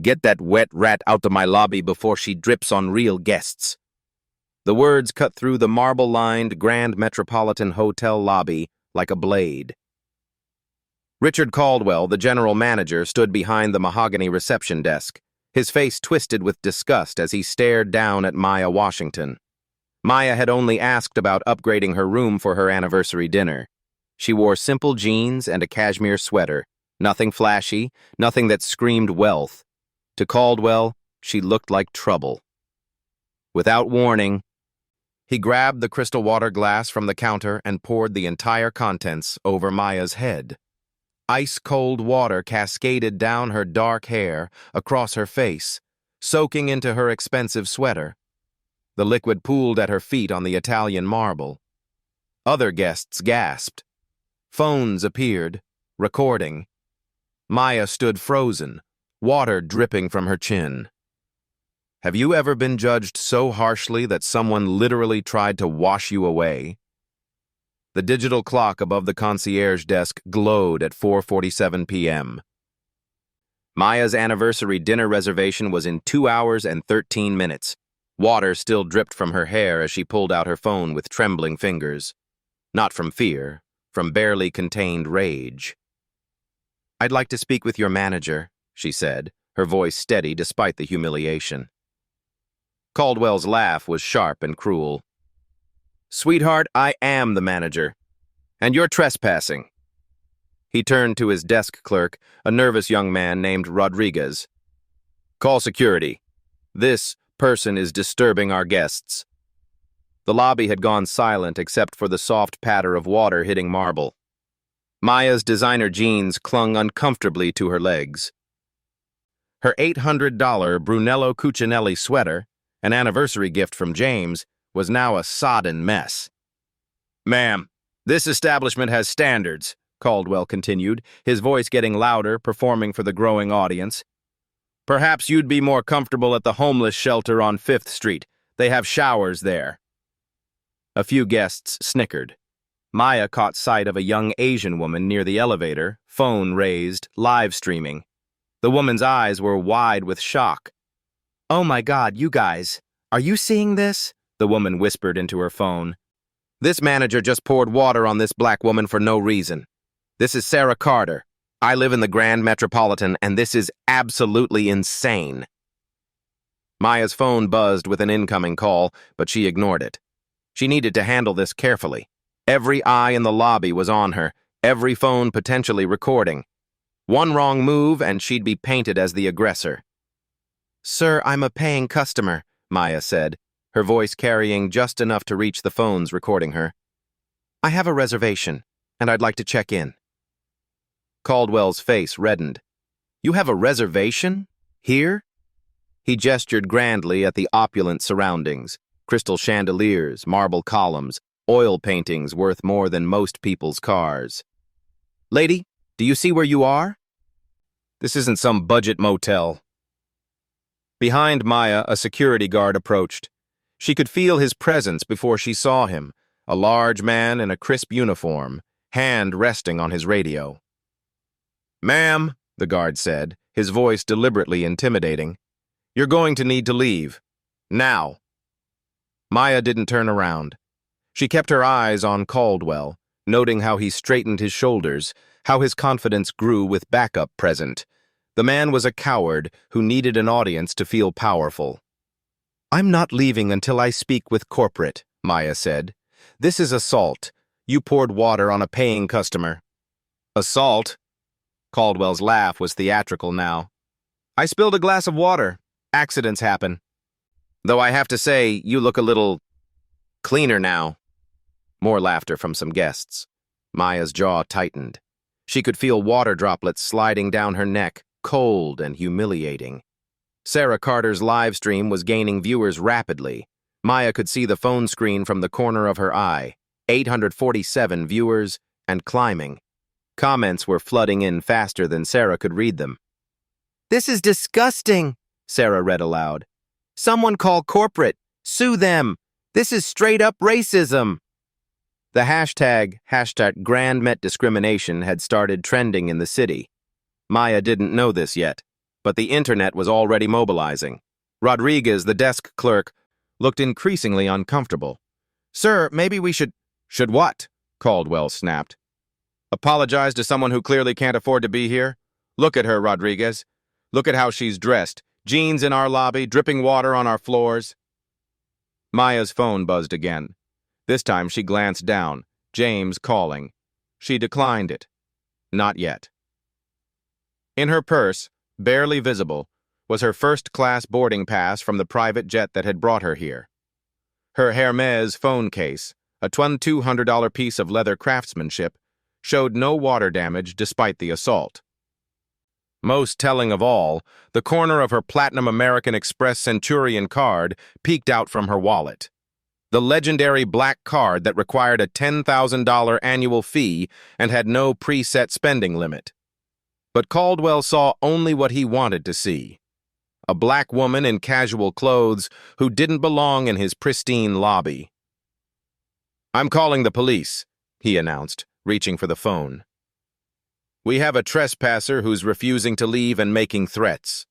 Get that wet rat out of my lobby before she drips on real guests. The words cut through the marble-lined Grand Metropolitan Hotel lobby like a blade. Richard Caldwell, the general manager, stood behind the mahogany reception desk, his face twisted with disgust as he stared down at Maya Washington. Maya had only asked about upgrading her room for her anniversary dinner. She wore simple jeans and a cashmere sweater, nothing flashy, nothing that screamed wealth. To Caldwell, she looked like trouble. Without warning, he grabbed the crystal water glass from the counter and poured the entire contents over Maya's head. Ice-cold water cascaded down her dark hair, across her face, soaking into her expensive sweater. The liquid pooled at her feet on the Italian marble. Other guests gasped. Phones appeared, recording. Maya stood frozen, water dripping from her chin. Have you ever been judged so harshly that someone literally tried to wash you away? The digital clock above the concierge desk glowed at 4:47 p.m. Maya's anniversary dinner reservation was in 2 hours and 13 minutes. Water still dripped from her hair as she pulled out her phone with trembling fingers. Not from fear, from barely contained rage. "I'd like to speak with your manager," she said, her voice steady despite the humiliation. Caldwell's laugh was sharp and cruel. "Sweetheart, I am the manager, and you're trespassing." He turned to his desk clerk, a nervous young man named Rodriguez. "Call security. This person is disturbing our guests." The lobby had gone silent except for the soft patter of water hitting marble. Maya's designer jeans clung uncomfortably to her legs. Her $800 Brunello Cucinelli sweater, an anniversary gift from James, was now a sodden mess. "Ma'am, this establishment has standards," Caldwell continued, his voice getting louder, performing for the growing audience. "Perhaps you'd be more comfortable at the homeless shelter on 5th Street. They have showers there." A few guests snickered. Maya caught sight of a young Asian woman near the elevator, phone raised, live streaming. The woman's eyes were wide with shock. "Oh my God, you guys, are you seeing this?" the woman whispered into her phone. "This manager just poured water on this black woman for no reason. This is Sarah Carter. I live in the Grand Metropolitan, and this is absolutely insane." Maya's phone buzzed with an incoming call, but she ignored it. She needed to handle this carefully. Every eye in the lobby was on her, every phone potentially recording. One wrong move, and she'd be painted as the aggressor. "Sir, I'm a paying customer," Maya said, her voice carrying just enough to reach the phones recording her. "I have a reservation, and I'd like to check in." Caldwell's face reddened. "You have a reservation? Here?" He gestured grandly at the opulent surroundings, crystal chandeliers, marble columns, oil paintings worth more than most people's cars. "Lady, do you see where you are? This isn't some budget motel." Behind Maya, a security guard approached. She could feel his presence before she saw him, a large man in a crisp uniform, hand resting on his radio. "Ma'am," the guard said, his voice deliberately intimidating, "you're going to need to leave. Now." Maya didn't turn around. She kept her eyes on Caldwell, noting how he straightened his shoulders, how his confidence grew with backup present. The man was a coward who needed an audience to feel powerful. "I'm not leaving until I speak with corporate," Maya said. "This is assault. You poured water on a paying customer." "Assault?" Caldwell's laugh was theatrical now. "I spilled a glass of water. Accidents happen. Though I have to say, you look a little cleaner now." More laughter from some guests. Maya's jaw tightened. She could feel water droplets sliding down her neck, cold and humiliating. Sarah Carter's live stream was gaining viewers rapidly. Maya could see the phone screen from the corner of her eye. 847 viewers, and climbing. Comments were flooding in faster than Sarah could read them. "This is disgusting," Sarah read aloud. "Someone call corporate. Sue them. This is straight-up racism." The hashtag #GrandMetDiscrimination had started trending in the city. Maya didn't know this yet, but the internet was already mobilizing. Rodriguez, the desk clerk, looked increasingly uncomfortable. "Sir, maybe we should—" "Should what?" Caldwell snapped. "Apologize to someone who clearly can't afford to be here? Look at her, Rodriguez. Look at how she's dressed. Jeans in our lobby, dripping water on our floors." Maya's phone buzzed again. This time she glanced down. James calling. She declined it. Not yet. In her purse, barely visible, was her first-class boarding pass from the private jet that had brought her here. Her Hermes phone case, a $200 piece of leather craftsmanship, showed no water damage despite the assault. Most telling of all, the corner of her Platinum American Express Centurion card peeked out from her wallet. The legendary black card that required a $10,000 annual fee and had no preset spending limit. But Caldwell saw only what he wanted to see. A black woman in casual clothes who didn't belong in his pristine lobby. "I'm calling the police," he announced, reaching for the phone. "We have a trespasser who's refusing to leave and making threats."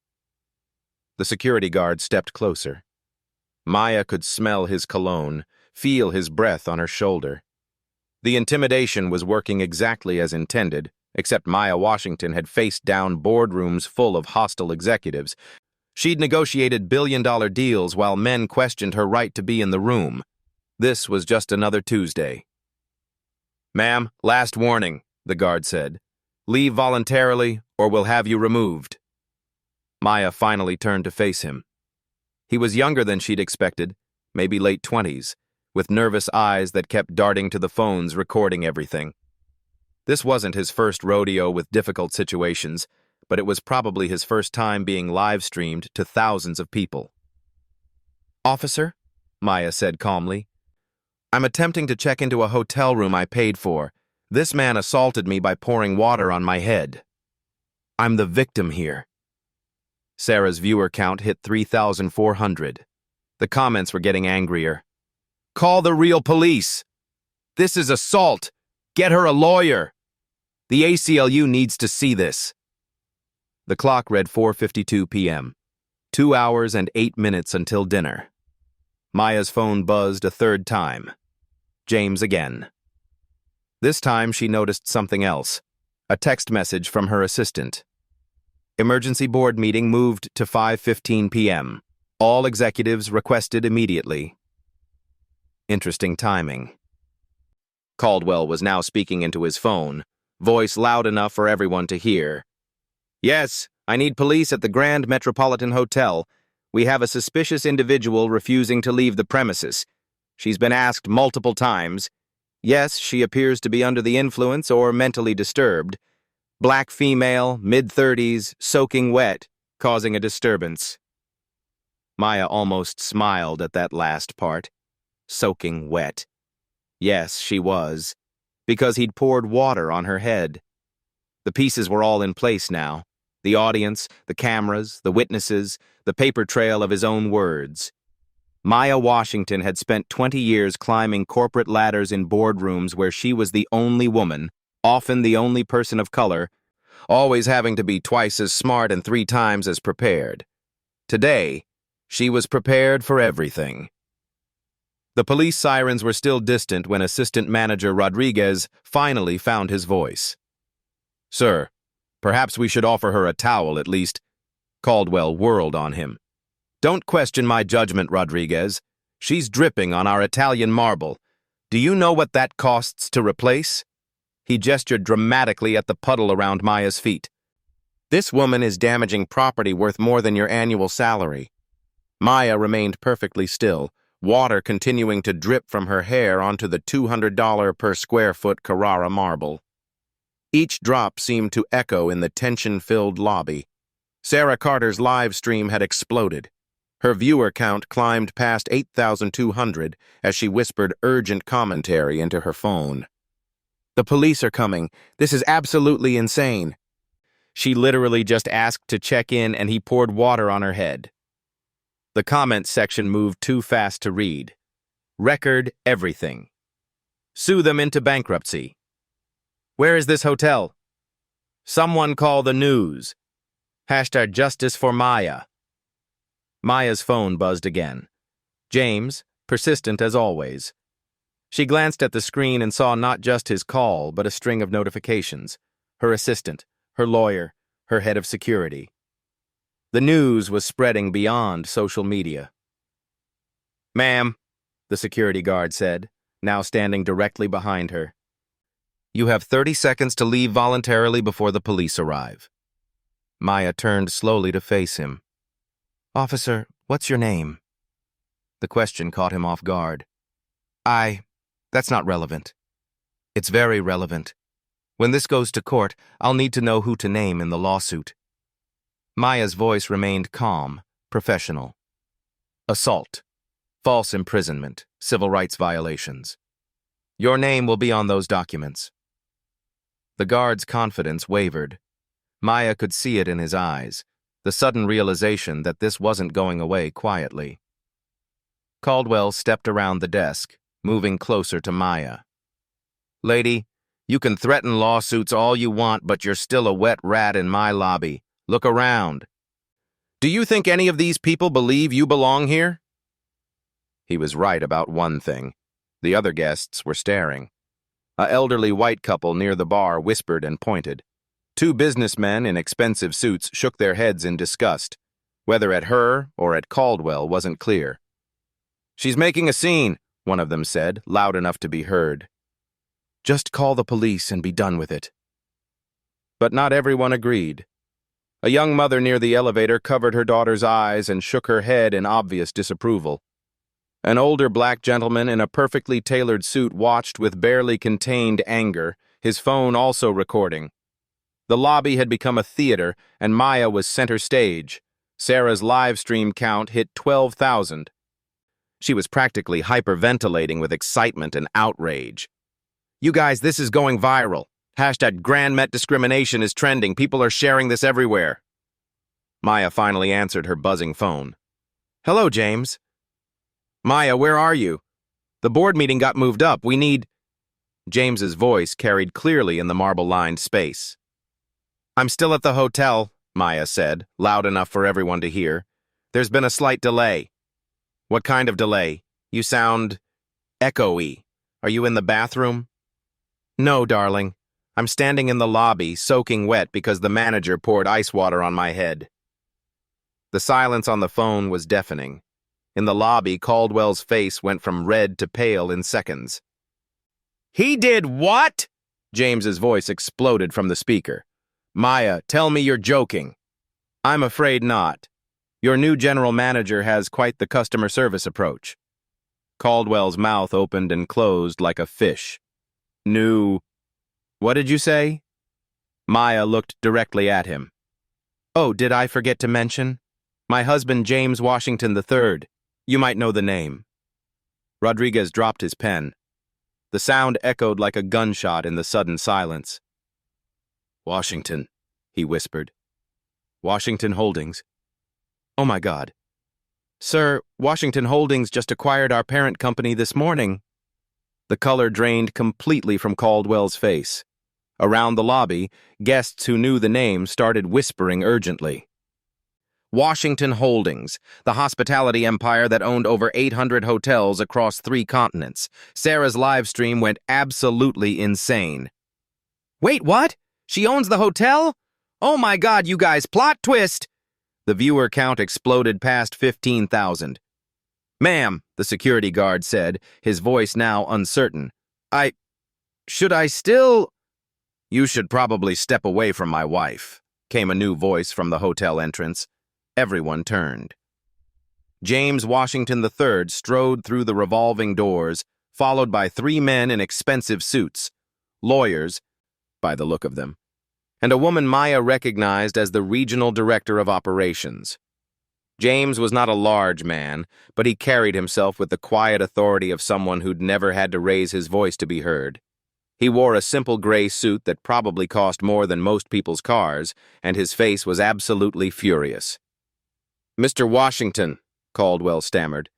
The security guard stepped closer. Maya could smell his cologne, feel his breath on her shoulder. The intimidation was working exactly as intended, except Maya Washington had faced down boardrooms full of hostile executives. She'd negotiated billion-dollar deals while men questioned her right to be in the room. This was just another Tuesday. "Ma'am, last warning," the guard said. "Leave voluntarily, or we'll have you removed." Maya finally turned to face him. He was younger than she'd expected, maybe late 20s, with nervous eyes that kept darting to the phones recording everything. This wasn't his first rodeo with difficult situations, but it was probably his first time being live-streamed to thousands of people. "Officer," Maya said calmly, "I'm attempting to check into a hotel room I paid for. This man assaulted me by pouring water on my head. I'm the victim here." Sarah's viewer count hit 3,400. The comments were getting angrier. "Call the real police! This is assault! Get her a lawyer! The ACLU needs to see this." The clock read 4:52 p.m. 2 hours and 8 minutes until dinner. Maya's phone buzzed a third time. James again. This time she noticed something else. A text message from her assistant. Emergency board meeting moved to 5:15 p.m. All executives requested immediately. Interesting timing. Caldwell was now speaking into his phone, voice loud enough for everyone to hear. "Yes, I need police at the Grand Metropolitan Hotel. We have a suspicious individual refusing to leave the premises. She's been asked multiple times. Yes, she appears to be under the influence or mentally disturbed. Black female, mid-30s, soaking wet, causing a disturbance." Maya almost smiled at that last part. Soaking wet. Yes, she was, because he'd poured water on her head. The pieces were all in place now. The audience, the cameras, the witnesses, the paper trail of his own words. Maya Washington had spent 20 years climbing corporate ladders in boardrooms where she was the only woman, often the only person of color, always having to be twice as smart and 3 times as prepared. Today, she was prepared for everything. The police sirens were still distant when Assistant Manager Rodriguez finally found his voice. "Sir, perhaps we should offer her a towel at least." Caldwell whirled on him. "Don't question my judgment, Rodriguez. She's dripping on our Italian marble. Do you know what that costs to replace?" He gestured dramatically at the puddle around Maya's feet. "This woman is damaging property worth more than your annual salary." Maya remained perfectly still, water continuing to drip from her hair onto the $200 per square foot Carrara marble. Each drop seemed to echo in the tension-filled lobby. Sarah Carter's live stream had exploded. Her viewer count climbed past 8,200 as she whispered urgent commentary into her phone. "The police are coming. This is absolutely insane." She literally just asked to check in and he poured water on her head. The comments section moved too fast to read. Record everything. Sue them into bankruptcy. Where is this hotel? Someone call the news. Hashtag justice for Maya. Maya's phone buzzed again. James, persistent as always. She glanced at the screen and saw not just his call, but a string of notifications. Her assistant, her lawyer, her head of security. The news was spreading beyond social media. "Ma'am," the security guard said, now standing directly behind her. "You have 30 seconds to leave voluntarily before the police arrive." Maya turned slowly to face him. "Officer, what's your name?" The question caught him off guard. That's not relevant." "It's very relevant. When this goes to court, I'll need to know who to name in the lawsuit." Maya's voice remained calm, professional. "Assault, false imprisonment, civil rights violations. Your name will be on those documents." The guard's confidence wavered. Maya could see it in his eyes, the sudden realization that this wasn't going away quietly. Caldwell stepped around the desk, moving closer to Maya. "Lady, you can threaten lawsuits all you want, but you're still a wet rat in my lobby. Look around. Do you think any of these people believe you belong here?" He was right about one thing. The other guests were staring. An elderly white couple near the bar whispered and pointed. Two businessmen in expensive suits shook their heads in disgust. Whether at her or at Caldwell wasn't clear. "She's making a scene," one of them said, loud enough to be heard. "Just call the police and be done with it." But not everyone agreed. A young mother near the elevator covered her daughter's eyes and shook her head in obvious disapproval. An older black gentleman in a perfectly tailored suit watched with barely contained anger, his phone also recording. The lobby had become a theater, and Maya was center stage. Sarah's live stream count hit 12,000. She was practically hyperventilating with excitement and outrage. "You guys, this is going viral. Hashtag Grand Met discrimination is trending. People are sharing this everywhere." Maya finally answered her buzzing phone. "Hello, James." "Maya, where are you? The board meeting got moved up. We need—" James's voice carried clearly in the marble-lined space. "I'm still at the hotel," Maya said, loud enough for everyone to hear. "There's been a slight delay." "What kind of delay? You sound echoey. Are you in the bathroom?" "No, darling. I'm standing in the lobby, soaking wet because the manager poured ice water on my head." The silence on the phone was deafening. In the lobby, Caldwell's face went from red to pale in seconds. "He did what?" James's voice exploded from the speaker. "Maya, tell me you're joking." "I'm afraid not. Your new general manager has quite the customer service approach." Caldwell's mouth opened and closed like a fish. "New... what did you say?" Maya looked directly at him. "Oh, did I forget to mention? My husband, James Washington III. You might know the name." Rodriguez dropped his pen. The sound echoed like a gunshot in the sudden silence. "Washington," he whispered. "Washington Holdings. Oh my God. Sir, Washington Holdings just acquired our parent company this morning." The color drained completely from Caldwell's face. Around the lobby, guests who knew the name started whispering urgently. Washington Holdings, the hospitality empire that owned over 800 hotels across 3 continents. Sarah's live stream went absolutely insane. "Wait, what? She owns the hotel? Oh my God, you guys, plot twist!" The viewer count exploded past 15,000. "Ma'am," the security guard said, his voice now uncertain. Should I still—" "You should probably step away from my wife," came a new voice from the hotel entrance. Everyone turned. James Washington III strode through the revolving doors, followed by 3 men in expensive suits, lawyers, by the look of them, and a woman Maya recognized as the regional director of operations. James was not a large man, but he carried himself with the quiet authority of someone who'd never had to raise his voice to be heard. He wore a simple gray suit that probably cost more than most people's cars, and his face was absolutely furious. "Mr. Washington," Caldwell stammered,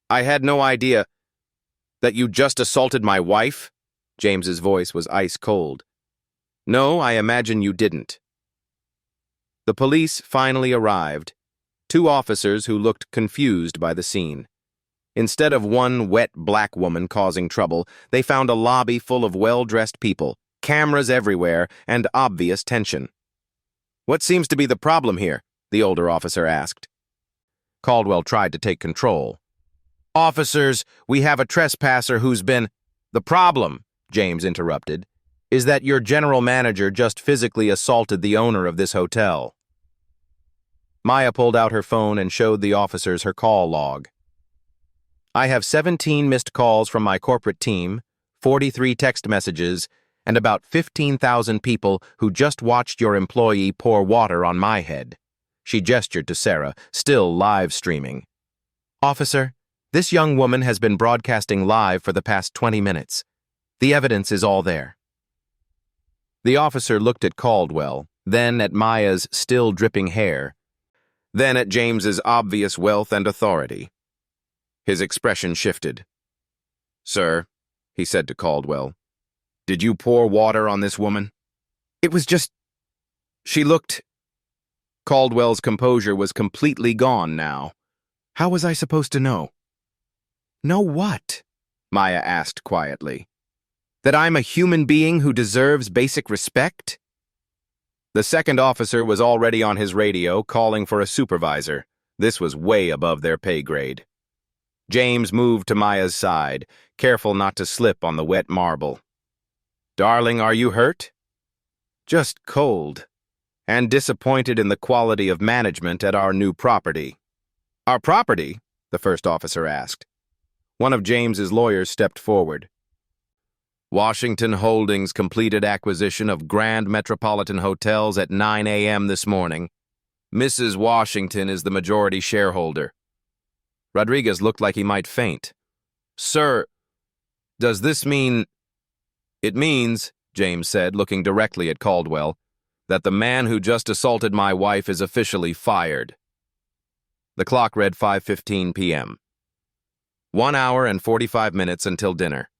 "I had no idea that you just assaulted my wife." James's voice was ice cold. "No, I imagine you didn't." The police finally arrived, two officers who looked confused by the scene. Instead of one wet black woman causing trouble, they found a lobby full of well-dressed people, cameras everywhere, and obvious tension. "What seems to be the problem here?" the older officer asked. Caldwell tried to take control. "Officers, we have a trespasser who's been—" "The problem," James interrupted, "is that your general manager just physically assaulted the owner of this hotel." Maya pulled out her phone and showed the officers her call log. "I have 17 missed calls from my corporate team, 43 text messages, and about 15,000 people who just watched your employee pour water on my head." She gestured to Sarah, still live streaming. "Officer, this young woman has been broadcasting live for the past 20 minutes. The evidence is all there." The officer looked at Caldwell, then at Maya's still dripping hair, then at James's obvious wealth and authority. His expression shifted. "Sir," he said to Caldwell, "did you pour water on this woman?" "It was just—" "She looked—" Caldwell's composure was completely gone now. "How was I supposed to know?" "Know what?" Maya asked quietly. "That I'm a human being who deserves basic respect?" The second officer was already on his radio, calling for a supervisor. This was way above their pay grade. James moved to Maya's side, careful not to slip on the wet marble. "Darling, are you hurt?" "Just cold. And disappointed in the quality of management at our new property." "Our property?" the first officer asked. One of James's lawyers stepped forward. "Washington Holdings completed acquisition of Grand Metropolitan Hotels at 9 a.m. this morning. Mrs. Washington is the majority shareholder." Rodriguez looked like he might faint. "Sir, does this mean—" "It means," James said, looking directly at Caldwell, "that the man who just assaulted my wife is officially fired." The clock read 5:15 p.m. 1 hour and 45 minutes until dinner.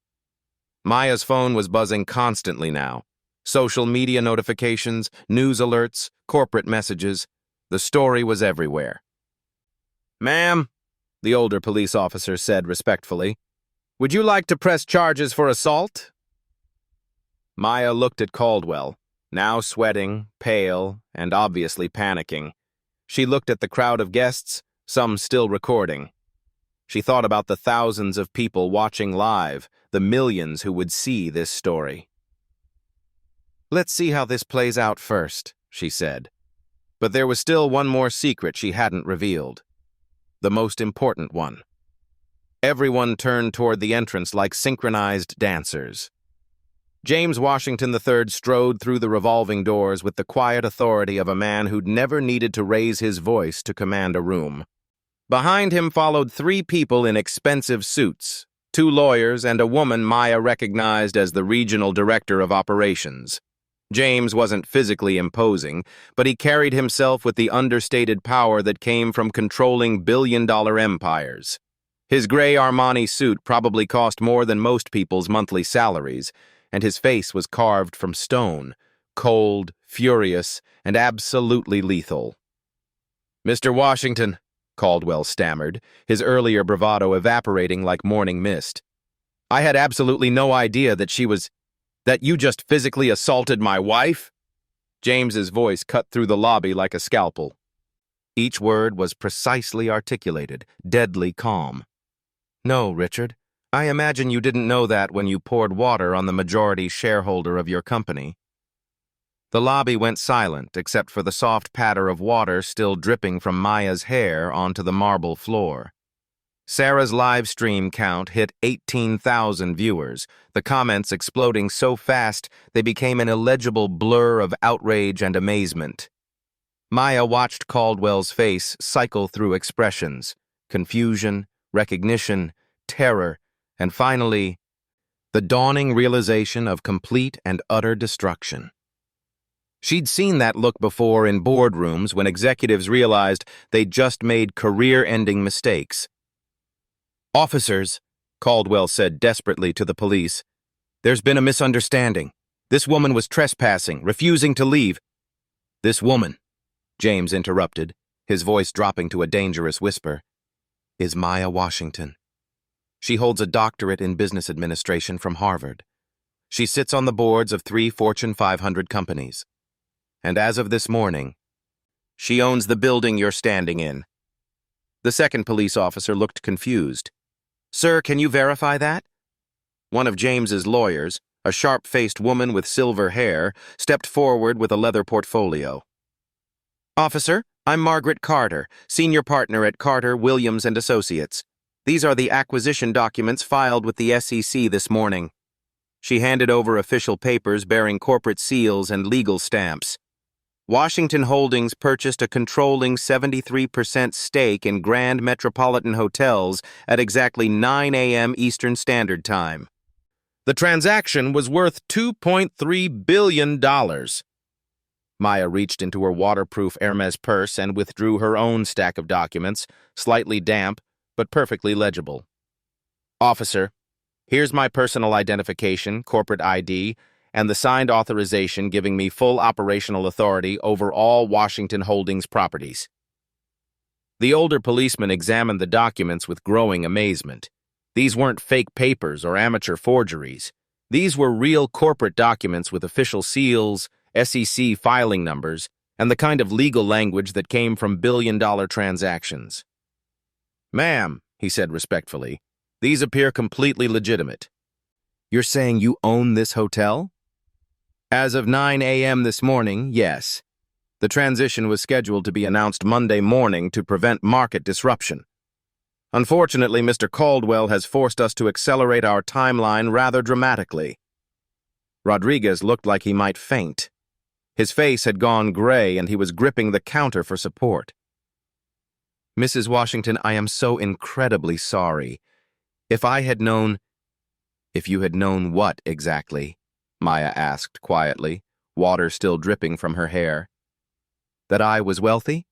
Maya's phone was buzzing constantly now. Social media notifications, news alerts, corporate messages. The story was everywhere. "Ma'am," the older police officer said respectfully, "would you like to press charges for assault?" Maya looked at Caldwell, now sweating, pale, and obviously panicking. She looked at the crowd of guests, some still recording. She thought about the thousands of people watching live, the millions who would see this story. "Let's see how this plays out first," she said. But there was still one more secret she hadn't revealed. The most important one. Everyone turned toward the entrance like synchronized dancers. James Washington III strode through the revolving doors with the quiet authority of a man who'd never needed to raise his voice to command a room. Behind him followed 3 people in expensive suits, 2 lawyers and a woman Maya recognized as the regional director of operations. James wasn't physically imposing, but he carried himself with the understated power that came from controlling billion-dollar empires. His gray Armani suit probably cost more than most people's monthly salaries, and his face was carved from stone, cold, furious, and absolutely lethal. "Mr. Washington," Caldwell stammered, his earlier bravado evaporating like morning mist. "I had absolutely no idea that you just physically assaulted my wife?" James's voice cut through the lobby like a scalpel. Each word was precisely articulated, deadly calm. "No, Richard. I imagine you didn't know that when you poured water on the majority shareholder of your company." The lobby went silent except for the soft patter of water still dripping from Maya's hair onto the marble floor. Sarah's live stream count hit 18,000 viewers, the comments exploding so fast they became an illegible blur of outrage and amazement. Maya watched Caldwell's face cycle through expressions: confusion, recognition, terror, and finally, the dawning realization of complete and utter destruction. She'd seen that look before in boardrooms when executives realized they'd just made career-ending mistakes. "Officers," Caldwell said desperately to the police, "there's been a misunderstanding. This woman was trespassing, refusing to leave." "This woman," James interrupted, his voice dropping to a dangerous whisper, is Maya Washington. She holds a doctorate in business administration from Harvard. She sits on the boards of 3 Fortune 500 companies. And as of this morning, she owns the building you're standing in. The second police officer looked confused. Sir, can you verify that? One of James's lawyers, a sharp-faced woman with silver hair, stepped forward with a leather portfolio. Officer, I'm Margaret Carter, senior partner at Carter, Williams & Associates. These are the acquisition documents filed with the SEC this morning. She handed over official papers bearing corporate seals and legal stamps. Washington Holdings purchased a controlling 73% stake in Grand Metropolitan Hotels at exactly 9 a.m. Eastern Standard Time. The transaction was worth $2.3 billion. Maya reached into her waterproof Hermes purse and withdrew her own stack of documents, slightly damp, but perfectly legible. Officer, here's my personal identification, corporate ID, and the signed authorization giving me full operational authority over all Washington Holdings properties. The older policeman examined the documents with growing amazement. These weren't fake papers or amateur forgeries. These were real corporate documents with official seals, SEC filing numbers, and the kind of legal language that came from billion-dollar transactions. Ma'am, he said respectfully, these appear completely legitimate. You're saying you own this hotel? As of 9 a.m. this morning, yes. The transition was scheduled to be announced Monday morning to prevent market disruption. Unfortunately, Mr. Caldwell has forced us to accelerate our timeline rather dramatically. Rodriguez looked like he might faint. His face had gone gray and he was gripping the counter for support. Mrs. Washington, I am so incredibly sorry. If you had known what exactly? Maya asked quietly, water still dripping from her hair. That I was wealthy?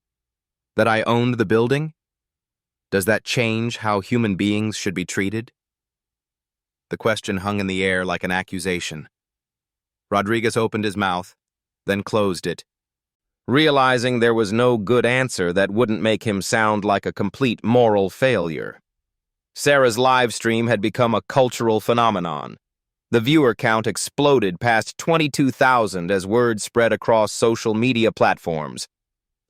That I owned the building? Does that change how human beings should be treated? The question hung in the air like an accusation. Rodriguez opened his mouth, then closed it, realizing there was no good answer that wouldn't make him sound like a complete moral failure. Sarah's live stream had become a cultural phenomenon. The viewer count exploded past 22,000 as word spread across social media platforms.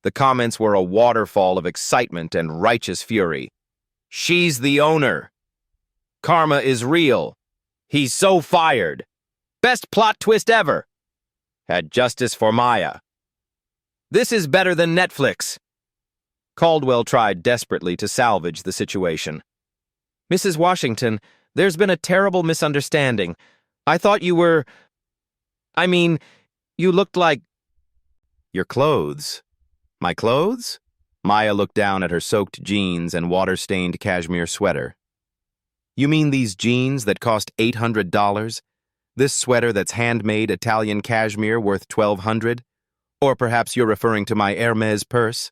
The comments were a waterfall of excitement and righteous fury. She's the owner. Karma is real. He's so fired. Best plot twist ever. Had justice for Maya. This is better than Netflix. Caldwell tried desperately to salvage the situation. Mrs. Washington, there's been a terrible misunderstanding. I thought you were... you looked like... Your clothes. My clothes? Maya looked down at her soaked jeans and water-stained cashmere sweater. You mean these jeans that cost $800? This sweater that's handmade Italian cashmere worth $1,200? Or perhaps you're referring to my Hermes purse?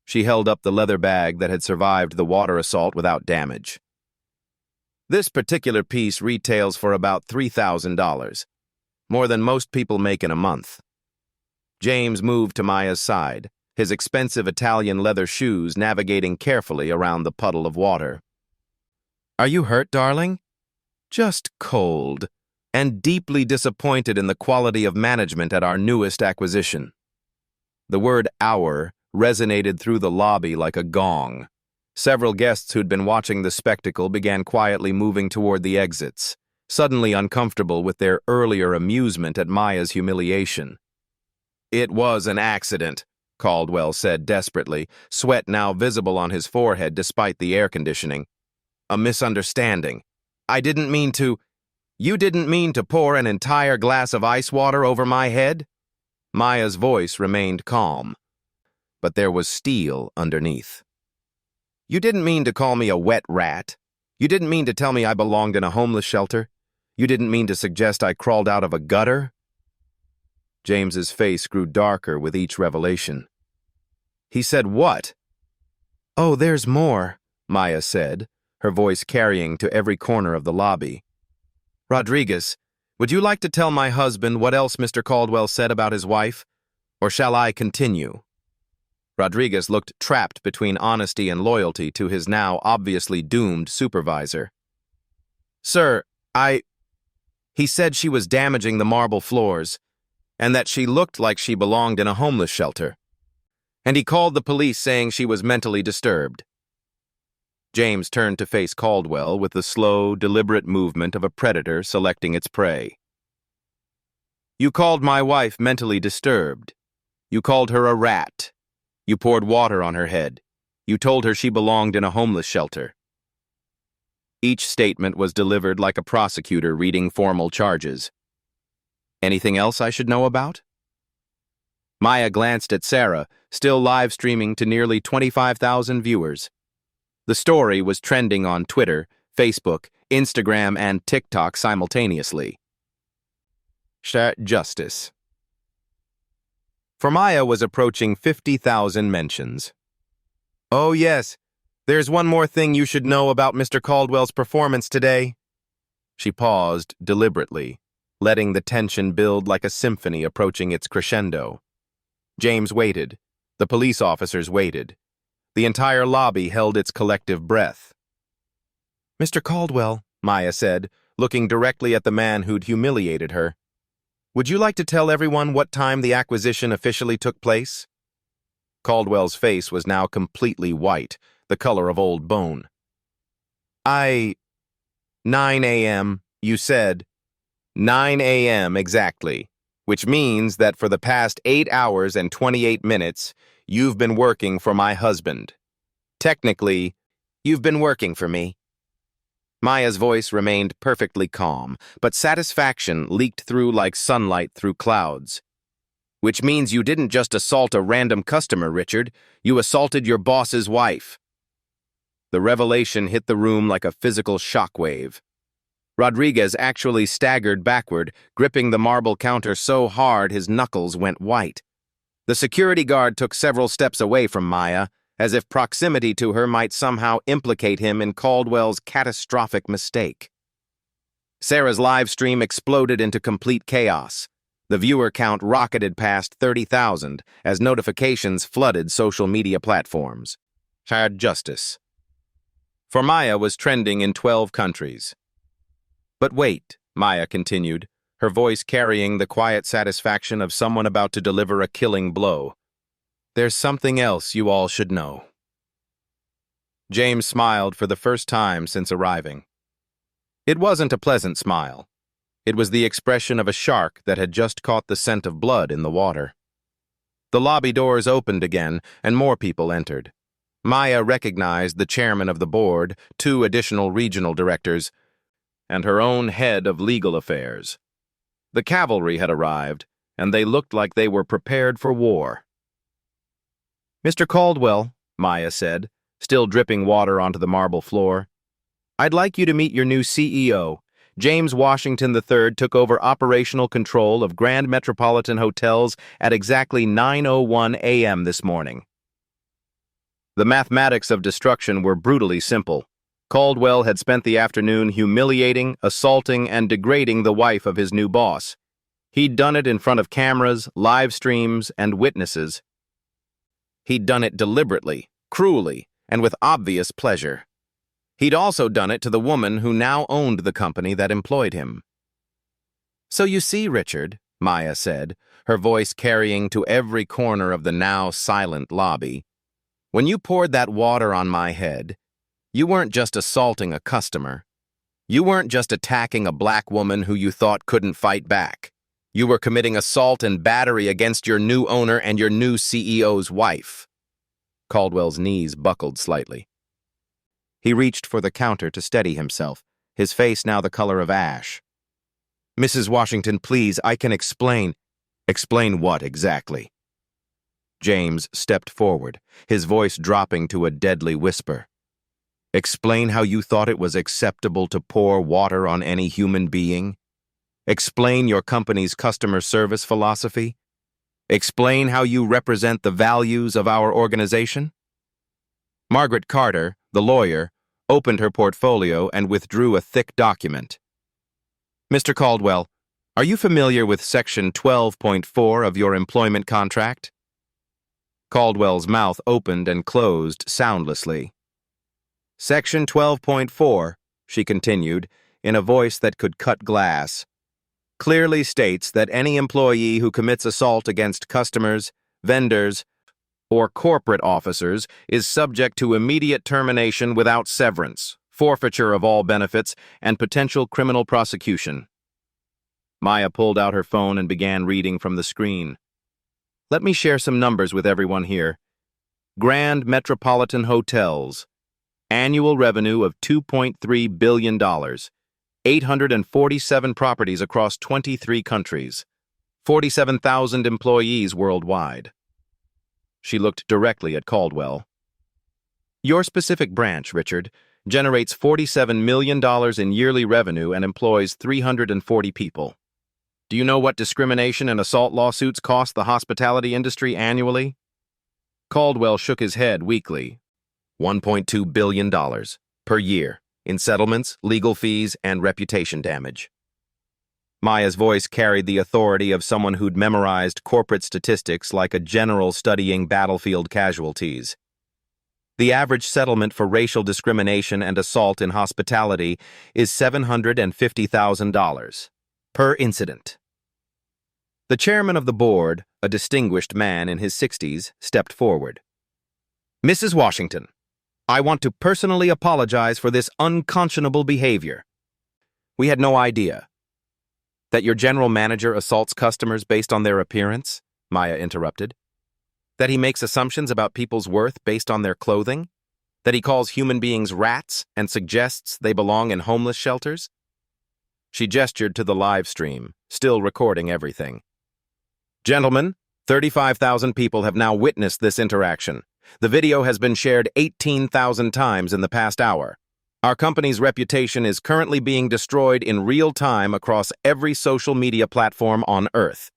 She held up the leather bag that had survived the water assault without damage. This particular piece retails for about $3,000, more than most people make in a month. James moved to Maya's side, his expensive Italian leather shoes navigating carefully around the puddle of water. Are you hurt, darling? Just cold, and deeply disappointed in the quality of management at our newest acquisition. The word "our" resonated through the lobby like a gong. Several guests who'd been watching the spectacle began quietly moving toward the exits, suddenly uncomfortable with their earlier amusement at Maya's humiliation. It was an accident, Caldwell said desperately, sweat now visible on his forehead despite the air conditioning. A misunderstanding. I didn't mean to... You didn't mean to pour an entire glass of ice water over my head? Maya's voice remained calm, but there was steel underneath. You didn't mean to call me a wet rat. You didn't mean to tell me I belonged in a homeless shelter. You didn't mean to suggest I crawled out of a gutter. James's face grew darker with each revelation. He said what? Oh, there's more, Maya said, her voice carrying to every corner of the lobby. Rodriguez, would you like to tell my husband what else Mr. Caldwell said about his wife? Or shall I continue? Rodriguez looked trapped between honesty and loyalty to his now obviously doomed supervisor. "Sir, He said she was damaging the marble floors, and that she looked like she belonged in a homeless shelter. And he called the police saying she was mentally disturbed." James turned to face Caldwell with the slow, deliberate movement of a predator selecting its prey. "You called my wife mentally disturbed. You called her a rat. You poured water on her head. You told her she belonged in a homeless shelter." Each statement was delivered like a prosecutor reading formal charges. "Anything else I should know about?" Maya glanced at Sarah, still live streaming to nearly 25,000 viewers. The story was trending on Twitter, Facebook, Instagram, and TikTok simultaneously. Justice. For Maya was approaching 50,000 mentions. "Oh yes, there's one more thing you should know about Mr. Caldwell's performance today." She paused deliberately, letting the tension build like a symphony approaching its crescendo. James waited. The police officers waited. The entire lobby held its collective breath. "Mr. Caldwell," Maya said, looking directly at the man who'd humiliated her, "would you like to tell everyone what time the acquisition officially took place?" Caldwell's face was now completely white, the color of old bone. 9 a.m., you said." 9 a.m. exactly, which means that for the past 8 hours and 28 minutes, you've been working for my husband. Technically, you've been working for me." Maya's voice remained perfectly calm, but satisfaction leaked through like sunlight through clouds. "Which means you didn't just assault a random customer, Richard. You assaulted your boss's wife." The revelation hit the room like a physical shockwave. Rodriguez actually staggered backward, gripping the marble counter so hard his knuckles went white. The security guard took several steps away from Maya, as if proximity to her might somehow implicate him in Caldwell's catastrophic mistake. Sarah's live stream exploded into complete chaos. The viewer count rocketed past 30,000 as notifications flooded social media platforms. Justice. For Maya was trending in 12 countries. "But wait," Maya continued, her voice carrying the quiet satisfaction of someone about to deliver a killing blow. "There's something else you all should know." James smiled for the first time since arriving. It wasn't a pleasant smile. It was the expression of a shark that had just caught the scent of blood in the water. The lobby doors opened again, and more people entered. Maya recognized the chairman of the board, 2 additional regional directors, and her own head of legal affairs. The cavalry had arrived, and they looked like they were prepared for war. "Mr. Caldwell," Maya said, still dripping water onto the marble floor, "I'd like you to meet your new CEO. James Washington III took over operational control of Grand Metropolitan Hotels at exactly 9:01 a.m. this morning." The mathematics of destruction were brutally simple. Caldwell had spent the afternoon humiliating, assaulting, and degrading the wife of his new boss. He'd done it in front of cameras, live streams, and witnesses. He'd done it deliberately, cruelly, and with obvious pleasure. He'd also done it to the woman who now owned the company that employed him. "So you see, Richard," Maya said, her voice carrying to every corner of the now silent lobby, "when you poured that water on my head, you weren't just assaulting a customer. You weren't just attacking a black woman who you thought couldn't fight back. You were committing assault and battery against your new owner and your new CEO's wife." Caldwell's knees buckled slightly. He reached for the counter to steady himself, his face now the color of ash. "Mrs. Washington, please, I can explain." "Explain what exactly?" James stepped forward, his voice dropping to a deadly whisper. "Explain how you thought it was acceptable to pour water on any human being? Explain your company's customer service philosophy? Explain how you represent the values of our organization?" Margaret Carter, the lawyer, opened her portfolio and withdrew a thick document. "Mr. Caldwell, are you familiar with Section 12.4 of your employment contract?" Caldwell's mouth opened and closed soundlessly. Section 12.4, she continued, in a voice that could cut glass, clearly states that any employee who commits assault against customers, vendors, or corporate officers is subject to immediate termination without severance, forfeiture of all benefits, and potential criminal prosecution. Maya pulled out her phone and began reading from the screen. Let me share some numbers with everyone here. Grand Metropolitan Hotels. Annual revenue of $2.3 billion. 847 properties across 23 countries. 47,000 employees worldwide. She looked directly at Caldwell. Your specific branch, Richard, generates $47 million in yearly revenue and employs 340 people. Do you know what discrimination and assault lawsuits cost the hospitality industry annually? Caldwell shook his head weakly. $1.2 billion per year in settlements, legal fees, and reputation damage. Maya's voice carried the authority of someone who'd memorized corporate statistics like a general studying battlefield casualties. The average settlement for racial discrimination and assault in hospitality is $750,000 per incident. The chairman of the board, a distinguished man in his 60s, stepped forward. Mrs. Washington, I want to personally apologize for this unconscionable behavior. We had no idea. That your general manager assaults customers based on their appearance? Maya interrupted. That he makes assumptions about people's worth based on their clothing? That he calls human beings rats and suggests they belong in homeless shelters? She gestured to the live stream, still recording everything. Gentlemen, 35,000 people have now witnessed this interaction. The video has been shared 18,000 times in the past hour. Our company's reputation is currently being destroyed in real time across every social media platform on Earth.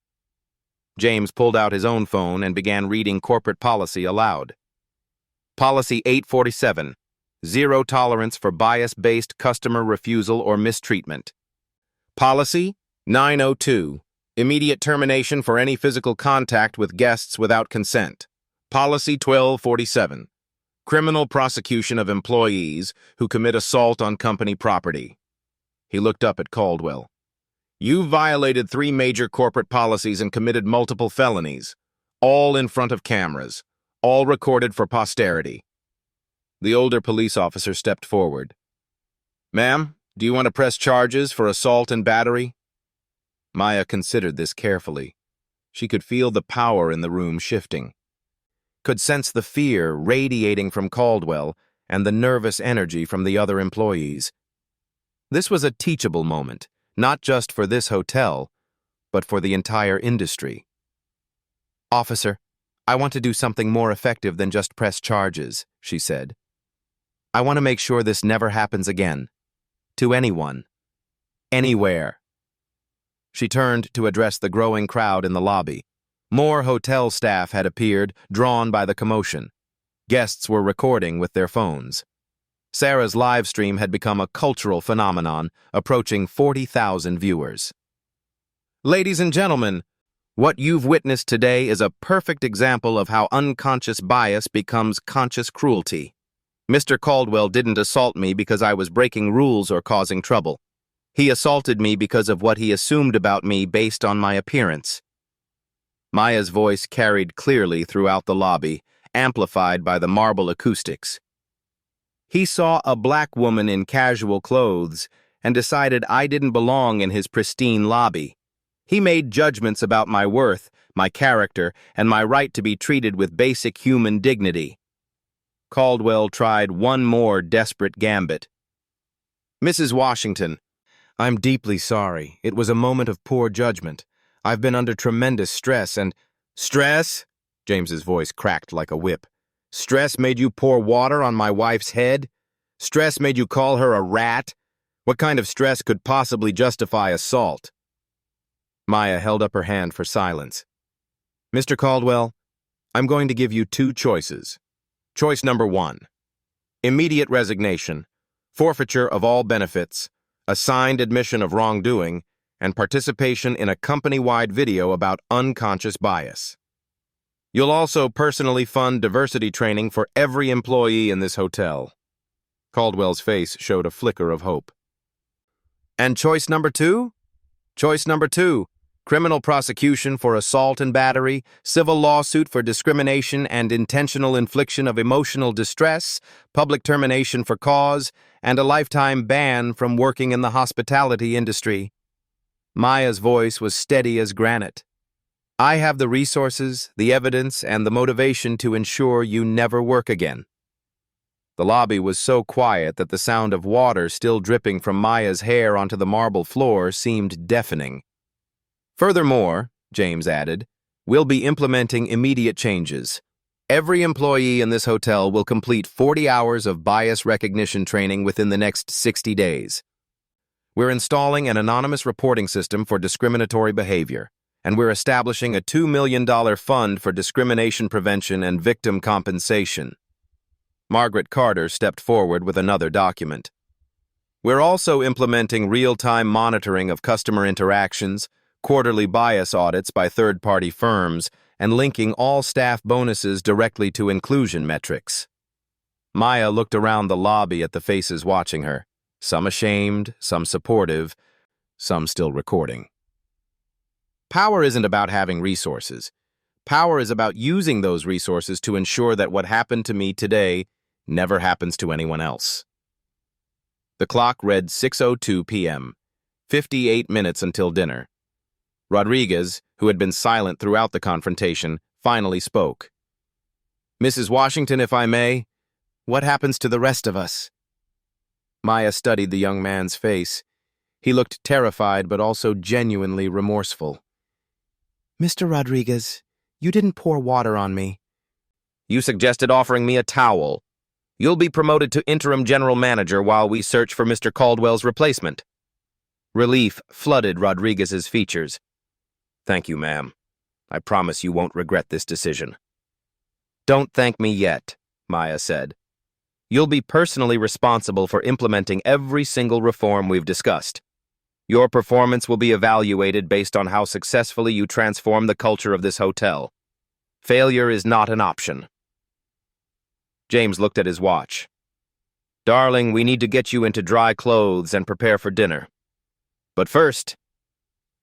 James pulled out his own phone and began reading corporate policy aloud. Policy 847, zero tolerance for bias-based customer refusal or mistreatment. Policy 902, immediate termination for any physical contact with guests without consent. Policy 1247, criminal prosecution of employees who commit assault on company property. He looked up at Caldwell. You violated 3 major corporate policies and committed multiple felonies, all in front of cameras, all recorded for posterity. The older police officer stepped forward. Ma'am, do you want to press charges for assault and battery? Maya considered this carefully. She could feel the power in the room shifting. Could sense the fear radiating from Caldwell and the nervous energy from the other employees. This was a teachable moment, not just for this hotel, but for the entire industry. Officer, I want to do something more effective than just press charges, she said. I want to make sure this never happens again. To anyone. Anywhere. She turned to address the growing crowd in the lobby. More hotel staff had appeared, drawn by the commotion. Guests were recording with their phones. Sarah's live stream had become a cultural phenomenon, approaching 40,000 viewers. Ladies and gentlemen, what you've witnessed today is a perfect example of how unconscious bias becomes conscious cruelty. Mr. Caldwell didn't assault me because I was breaking rules or causing trouble. He assaulted me because of what he assumed about me based on my appearance. Maya's voice carried clearly throughout the lobby, amplified by the marble acoustics. He saw a black woman in casual clothes and decided I didn't belong in his pristine lobby. He made judgments about my worth, my character, and my right to be treated with basic human dignity. Caldwell tried one more desperate gambit. Mrs. Washington, I'm deeply sorry. It was a moment of poor judgment. I've been under tremendous stress and— Stress? James's voice cracked like a whip. Stress made you pour water on my wife's head? Stress made you call her a rat? What kind of stress could possibly justify assault? Maya held up her hand for silence. Mr. Caldwell, I'm going to give you 2 choices. Choice number 1. Immediate resignation, forfeiture of all benefits, assigned admission of wrongdoing, and participation in a company-wide video about unconscious bias. You'll also personally fund diversity training for every employee in this hotel. Caldwell's face showed a flicker of hope. And choice number two? Choice number two, criminal prosecution for assault and battery, civil lawsuit for discrimination and intentional infliction of emotional distress, public termination for cause, and a lifetime ban from working in the hospitality industry. Maya's voice was steady as granite. I have the resources, the evidence, and the motivation to ensure you never work again. The lobby was so quiet that the sound of water still dripping from Maya's hair onto the marble floor seemed deafening. Furthermore, James added, we'll be implementing immediate changes. Every employee in this hotel will complete 40 hours of bias recognition training within the next 60 days. We're installing an anonymous reporting system for discriminatory behavior, and we're establishing a $2 million fund for discrimination prevention and victim compensation. Margaret Carter stepped forward with another document. We're also implementing real-time monitoring of customer interactions, quarterly bias audits by third-party firms, and linking all staff bonuses directly to inclusion metrics. Maya looked around the lobby at the faces watching her, some ashamed, some supportive, some still recording. Power isn't about having resources. Power is about using those resources to ensure that what happened to me today never happens to anyone else. The clock read 6:02 p.m., 58 minutes until dinner. Rodriguez, who had been silent throughout the confrontation, finally spoke. Mrs. Washington, if I may, what happens to the rest of us? Maya studied the young man's face. He looked terrified but also genuinely remorseful. Mr. Rodriguez, you didn't pour water on me. You suggested offering me a towel. You'll be promoted to interim general manager while we search for Mr. Caldwell's replacement. Relief flooded Rodriguez's features. Thank you, ma'am. I promise you won't regret this decision. Don't thank me yet, Maya said. You'll be personally responsible for implementing every single reform we've discussed. Your performance will be evaluated based on how successfully you transform the culture of this hotel. Failure is not an option. James looked at his watch. Darling, we need to get you into dry clothes and prepare for dinner. But first,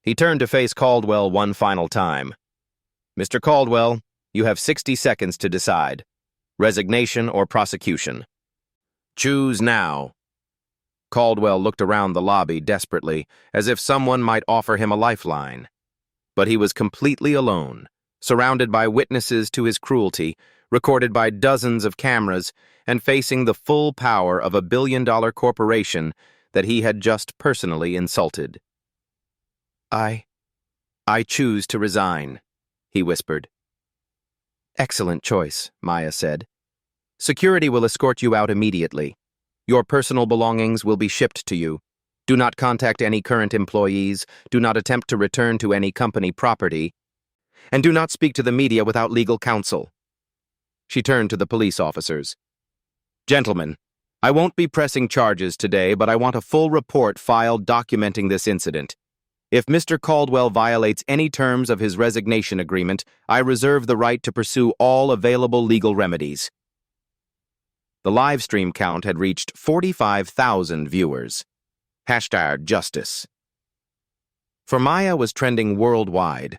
he turned to face Caldwell one final time. Mr. Caldwell, you have 60 seconds to decide. Resignation or prosecution. Choose now. Caldwell looked around the lobby desperately, as if someone might offer him a lifeline. But he was completely alone, surrounded by witnesses to his cruelty, recorded by dozens of cameras, and facing the full power of a billion-dollar corporation that he had just personally insulted. I choose to resign, he whispered. Excellent choice, Maya said. Security will escort you out immediately. Your personal belongings will be shipped to you. Do not contact any current employees, do not attempt to return to any company property, and do not speak to the media without legal counsel. She turned to the police officers. Gentlemen, I won't be pressing charges today, but I want a full report filed documenting this incident. If Mr. Caldwell violates any terms of his resignation agreement, I reserve the right to pursue all available legal remedies. The live stream count had reached 45,000 viewers. #Justice. For Maya was trending worldwide.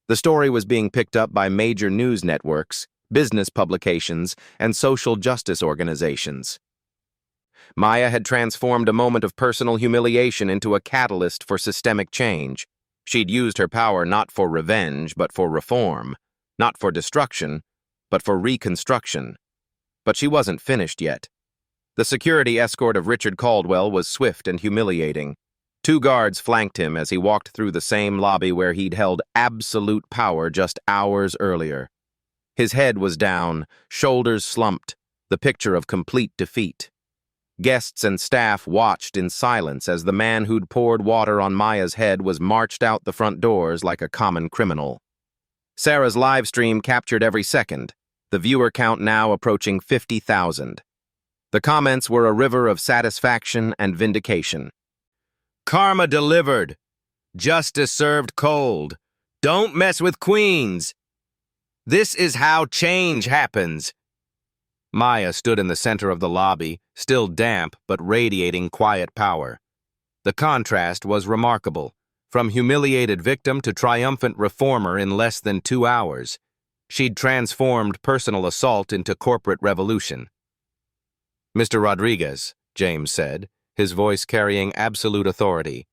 The story was being picked up by major news networks, business publications, and social justice organizations. Maya had transformed a moment of personal humiliation into a catalyst for systemic change. She'd used her power not for revenge, but for reform, not for destruction, but for reconstruction. But she wasn't finished yet. The security escort of Richard Caldwell was swift and humiliating. 2 guards flanked him as he walked through the same lobby where he'd held absolute power just hours earlier. His head was down, shoulders slumped, the picture of complete defeat. Guests and staff watched in silence as the man who'd poured water on Maya's head was marched out the front doors like a common criminal. Sarah's live stream captured every second, the viewer count now approaching 50,000. The comments were a river of satisfaction and vindication. Karma delivered. Justice served cold. Don't mess with queens. This is how change happens. Maya stood in the center of the lobby, still damp but radiating quiet power. The contrast was remarkable. From humiliated victim to triumphant reformer in less than 2 hours, she'd transformed personal assault into corporate revolution. "Mr. Rodriguez," James said, his voice carrying absolute authority,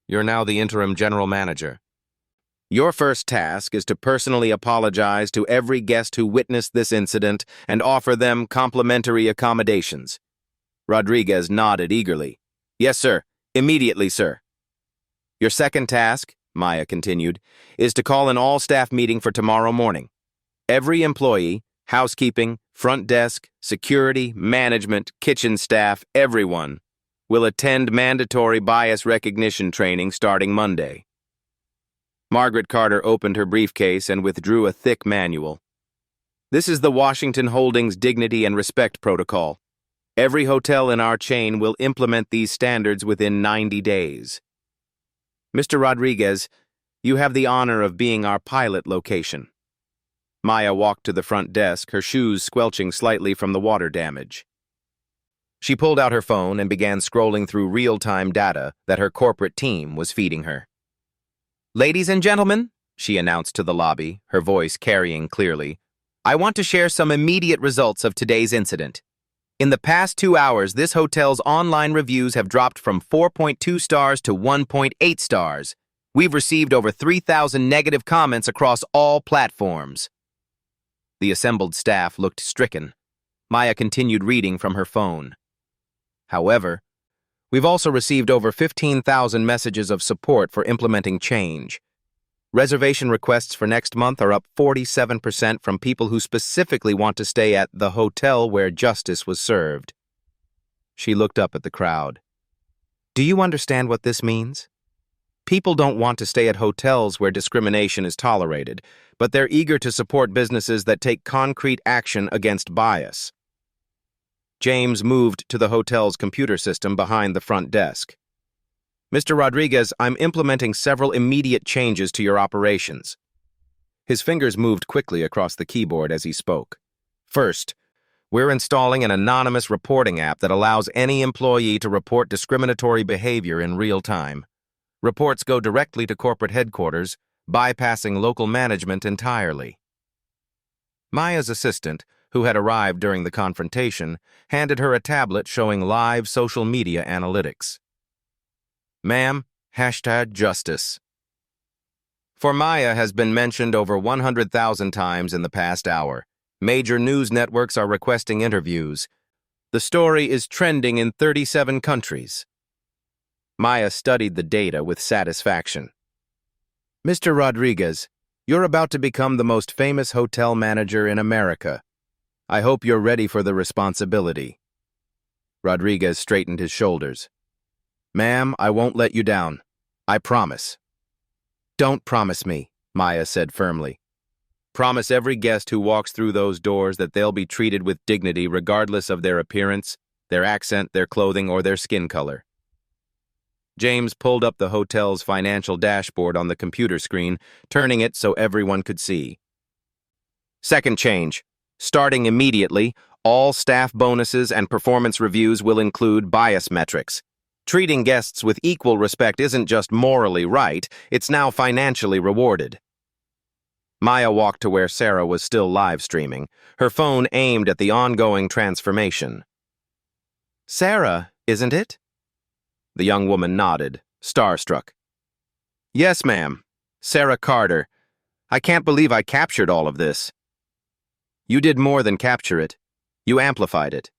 "you're now the interim general manager. Your first task is to personally apologize to every guest who witnessed this incident and offer them complimentary accommodations." Rodriguez nodded eagerly. "Yes, sir. Immediately, sir." "Your second task," Maya continued, "is to call an all-staff meeting for tomorrow morning. Every employee, housekeeping, front desk, security, management, kitchen staff, everyone will attend mandatory bias recognition training starting Monday." Margaret Carter opened her briefcase and withdrew a thick manual. "This is the Washington Holdings Dignity and Respect Protocol. Every hotel in our chain will implement these standards within 90 days. Mr. Rodriguez, you have the honor of being our pilot location." Maya walked to the front desk, her shoes squelching slightly from the water damage. She pulled out her phone and began scrolling through real-time data that her corporate team was feeding her. "Ladies and gentlemen," she announced to the lobby, her voice carrying clearly, "I want to share some immediate results of today's incident. In the past 2 hours, this hotel's online reviews have dropped from 4.2 stars to 1.8 stars. We've received over 3,000 negative comments across all platforms." The assembled staff looked stricken. Maya continued reading from her phone. "However, we've also received over 15,000 messages of support for implementing change. Reservation requests for next month are up 47% from people who specifically want to stay at the hotel where justice was served." She looked up at the crowd. "Do you understand what this means? People don't want to stay at hotels where discrimination is tolerated, but they're eager to support businesses that take concrete action against bias." James moved to the hotel's computer system behind the front desk. "Mr. Rodriguez, I'm implementing several immediate changes to your operations." His fingers moved quickly across the keyboard as he spoke. "First, we're installing an anonymous reporting app that allows any employee to report discriminatory behavior in real time. Reports go directly to corporate headquarters, bypassing local management entirely." Maya's assistant, who had arrived during the confrontation, handed her a tablet showing live social media analytics. "Ma'am, #justice. For Maya has been mentioned over 100,000 times in the past hour. Major news networks are requesting interviews. The story is trending in 37 countries." Maya studied the data with satisfaction. "Mr. Rodriguez, you're about to become the most famous hotel manager in America. I hope you're ready for the responsibility." Rodriguez straightened his shoulders. "Ma'am, I won't let you down. I promise." "Don't promise me," Maya said firmly. "Promise every guest who walks through those doors that they'll be treated with dignity regardless of their appearance, their accent, their clothing, or their skin color." James pulled up the hotel's financial dashboard on the computer screen, turning it so everyone could see. "Second change. Starting immediately, all staff bonuses and performance reviews will include bias metrics. Treating guests with equal respect isn't just morally right, it's now financially rewarded." Maya walked to where Sarah was still live streaming, her phone aimed at the ongoing transformation. "Sarah, isn't it?" The young woman nodded, starstruck. "Yes, ma'am. Sarah Carter. I can't believe I captured all of this." "You did more than capture it. You amplified it.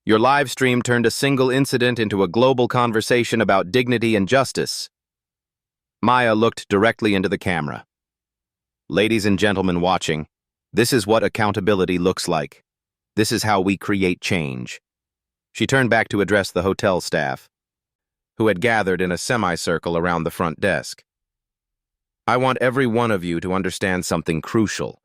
Your live stream turned a single incident into a global conversation about dignity and justice." Maya looked directly into the camera. "Ladies and gentlemen watching, this is what accountability looks like. This is how we create change." She turned back to address the hotel staff, who had gathered in a semicircle around the front desk. "I want every one of you to understand something crucial.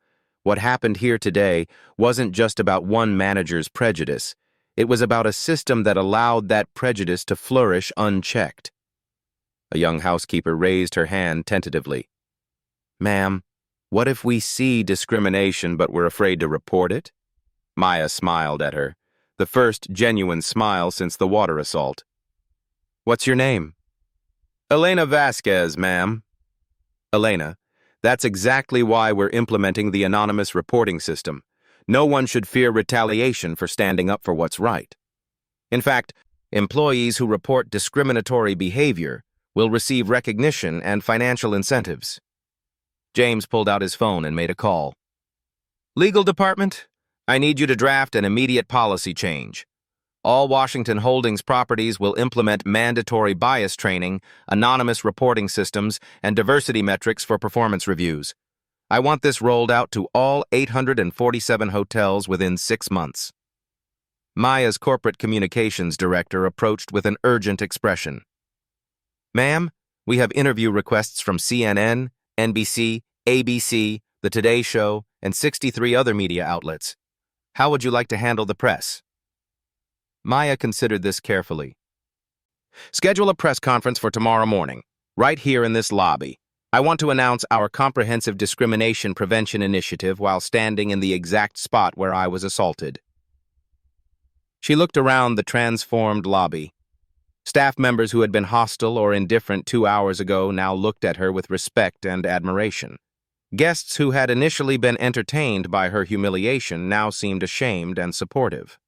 What happened here today wasn't just about one manager's prejudice. It was about a system that allowed that prejudice to flourish unchecked." A young housekeeper raised her hand tentatively. "Ma'am, What if we see discrimination but we're afraid to report it? Maya smiled at her, the first genuine smile since the water assault. What's your name? Elena Vasquez, ma'am. Elena, that's exactly why we're implementing the anonymous reporting system. No one should fear retaliation for standing up for what's right. In fact, employees who report discriminatory behavior will receive recognition and financial incentives. James pulled out his phone and made a call. Legal department, I need you to draft an immediate policy change. All Washington Holdings properties will implement mandatory bias training, anonymous reporting systems, and diversity metrics for performance reviews. I want this rolled out to all 847 hotels within 6 months. Maya's corporate communications director approached with an urgent expression. Ma'am, we have interview requests from CNN, NBC, ABC, The Today Show, and 63 other media outlets. How would you like to handle the press? Maya considered this carefully. Schedule a press conference for tomorrow morning, right here in this lobby. I want to announce our comprehensive discrimination prevention initiative while standing in the exact spot where I was assaulted. She looked around the transformed lobby. Staff members who had been hostile or indifferent 2 hours ago now looked at her with respect and admiration. Guests who had initially been entertained by her humiliation now seemed ashamed and supportive.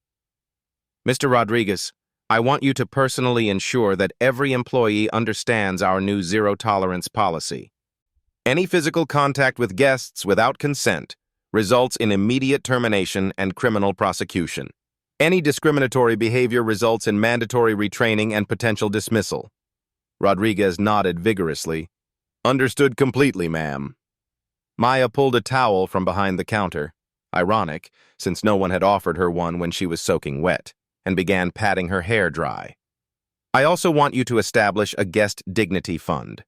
Mr. Rodriguez, I want you to personally ensure that every employee understands our new zero-tolerance policy. Any physical contact with guests without consent results in immediate termination and criminal prosecution. Any discriminatory behavior results in mandatory retraining and potential dismissal. Rodriguez nodded vigorously. Understood completely, ma'am. Maya pulled a towel from behind the counter, ironic, since no one had offered her one when she was soaking wet, and began patting her hair dry. I also want you to establish a guest dignity fund.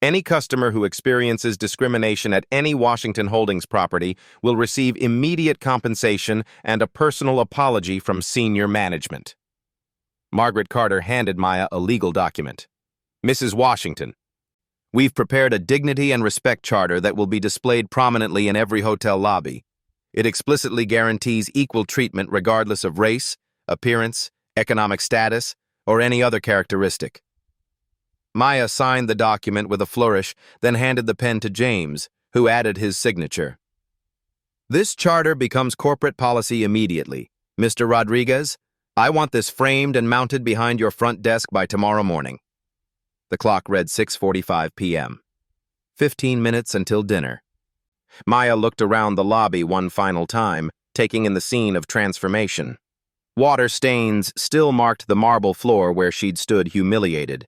Any customer who experiences discrimination at any Washington Holdings property will receive immediate compensation and a personal apology from senior management. Margaret Carter handed Maya a legal document. Mrs. Washington, we've prepared a dignity and respect charter that will be displayed prominently in every hotel lobby. It explicitly guarantees equal treatment regardless of race, appearance, economic status, or any other characteristic. Maya signed the document with a flourish, then handed the pen to James, who added his signature. This charter becomes corporate policy immediately. Mr. Rodriguez, I want this framed and mounted behind your front desk by tomorrow morning. The clock read 6:45 p.m. 15 minutes until dinner. Maya looked around the lobby one final time, taking in the scene of transformation. Water stains still marked the marble floor where she'd stood humiliated.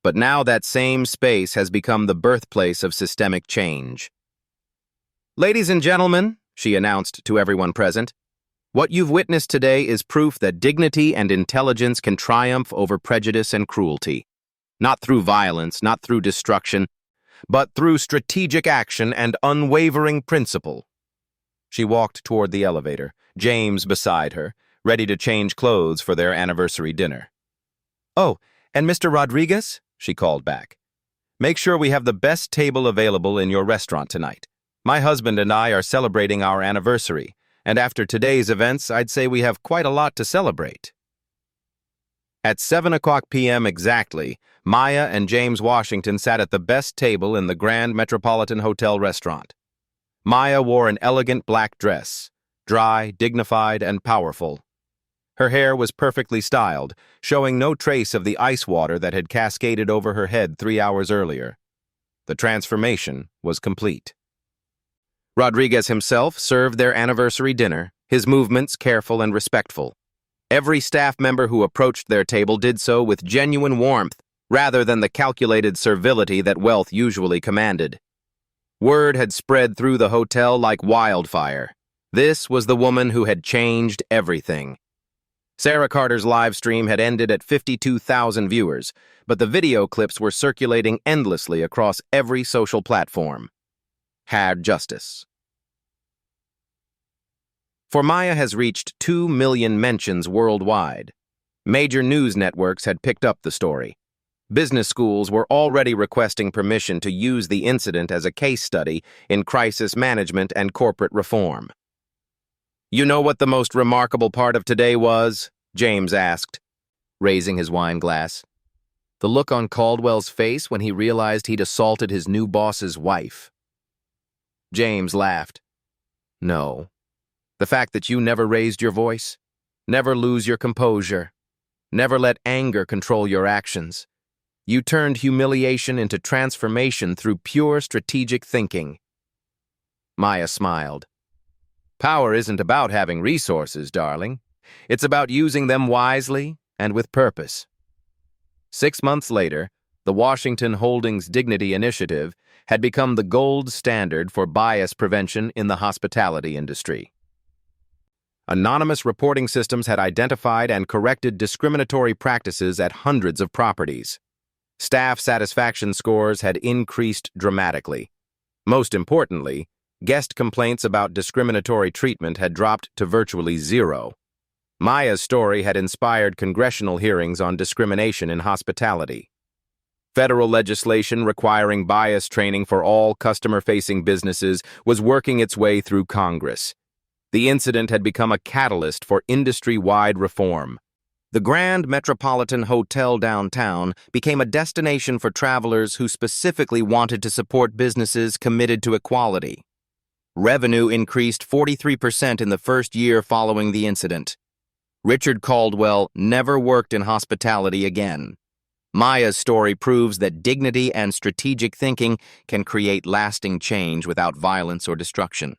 But now that same space has become the birthplace of systemic change. Ladies and gentlemen, she announced to everyone present, what you've witnessed today is proof that dignity and intelligence can triumph over prejudice and cruelty. Not through violence, not through destruction, but through strategic action and unwavering principle. She walked toward the elevator, James beside her, ready to change clothes for their anniversary dinner. Oh, and Mr. Rodriguez, she called back, make sure we have the best table available in your restaurant tonight. My husband and I are celebrating our anniversary, and after today's events, I'd say we have quite a lot to celebrate. At 7:00 p.m. exactly, Maya and James Washington sat at the best table in the Grand Metropolitan Hotel restaurant. Maya wore an elegant black dress, dry, dignified, and powerful. Her hair was perfectly styled, showing no trace of the ice water that had cascaded over her head 3 hours earlier. The transformation was complete. Rodriguez himself served their anniversary dinner, his movements careful and respectful. Every staff member who approached their table did so with genuine warmth, rather than the calculated servility that wealth usually commanded. Word had spread through the hotel like wildfire. This was the woman who had changed everything. Sarah Carter's live stream had ended at 52,000 viewers, but the video clips were circulating endlessly across every social platform. Had justice. For Maya has reached 2 million mentions worldwide. Major news networks had picked up the story. Business schools were already requesting permission to use the incident as a case study in crisis management and corporate reform. "You know what the most remarkable part of today was?" James asked, raising his wine glass. The look on Caldwell's face when he realized he'd assaulted his new boss's wife. James laughed. "No. The fact that you never raised your voice, never lose your composure, never let anger control your actions. You turned humiliation into transformation through pure strategic thinking." Maya smiled. "Power isn't about having resources, darling. It's about using them wisely and with purpose." 6 months later, the Washington Holdings Dignity Initiative had become the gold standard for bias prevention in the hospitality industry. Anonymous reporting systems had identified and corrected discriminatory practices at hundreds of properties. Staff satisfaction scores had increased dramatically. Most importantly, guest complaints about discriminatory treatment had dropped to virtually zero. Maya's story had inspired congressional hearings on discrimination in hospitality. Federal legislation requiring bias training for all customer-facing businesses was working its way through Congress. The incident had become a catalyst for industry-wide reform. The Grand Metropolitan Hotel downtown became a destination for travelers who specifically wanted to support businesses committed to equality. Revenue increased 43% in the first year following the incident. Richard Caldwell never worked in hospitality again. Maya's story proves that dignity and strategic thinking can create lasting change without violence or destruction.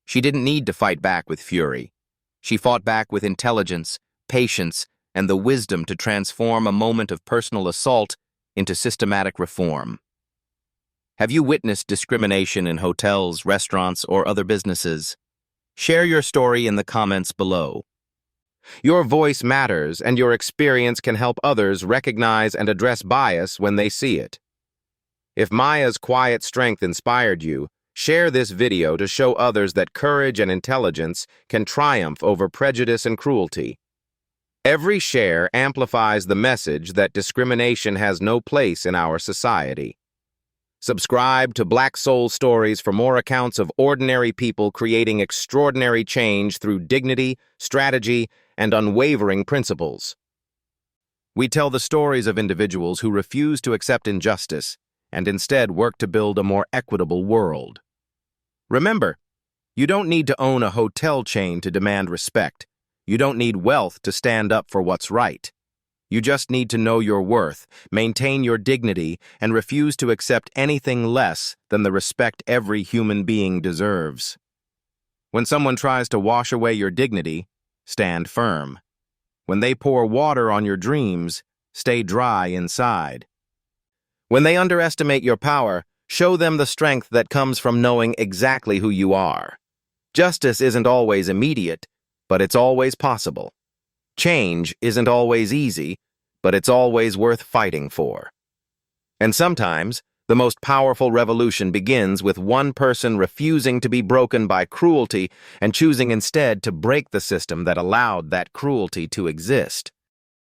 She didn't need to fight back with fury. She fought back with intelligence, patience, and the wisdom to transform a moment of personal assault into systematic reform. Have you witnessed discrimination in hotels, restaurants, or other businesses? Share your story in the comments below. Your voice matters, and your experience can help others recognize and address bias when they see it. If Maya's quiet strength inspired you, share this video to show others that courage and intelligence can triumph over prejudice and cruelty. Every share amplifies the message that discrimination has no place in our society. Subscribe to Black Soul Stories for more accounts of ordinary people creating extraordinary change through dignity, strategy, and unwavering principles. We tell the stories of individuals who refuse to accept injustice and instead work to build a more equitable world. Remember, you don't need to own a hotel chain to demand respect. You don't need wealth to stand up for what's right. You just need to know your worth, maintain your dignity, and refuse to accept anything less than the respect every human being deserves. When someone tries to wash away your dignity, stand firm. When they pour water on your dreams, stay dry inside. When they underestimate your power, show them the strength that comes from knowing exactly who you are. Justice isn't always immediate, but it's always possible. Change isn't always easy, but it's always worth fighting for. And sometimes, the most powerful revolution begins with one person refusing to be broken by cruelty and choosing instead to break the system that allowed that cruelty to exist.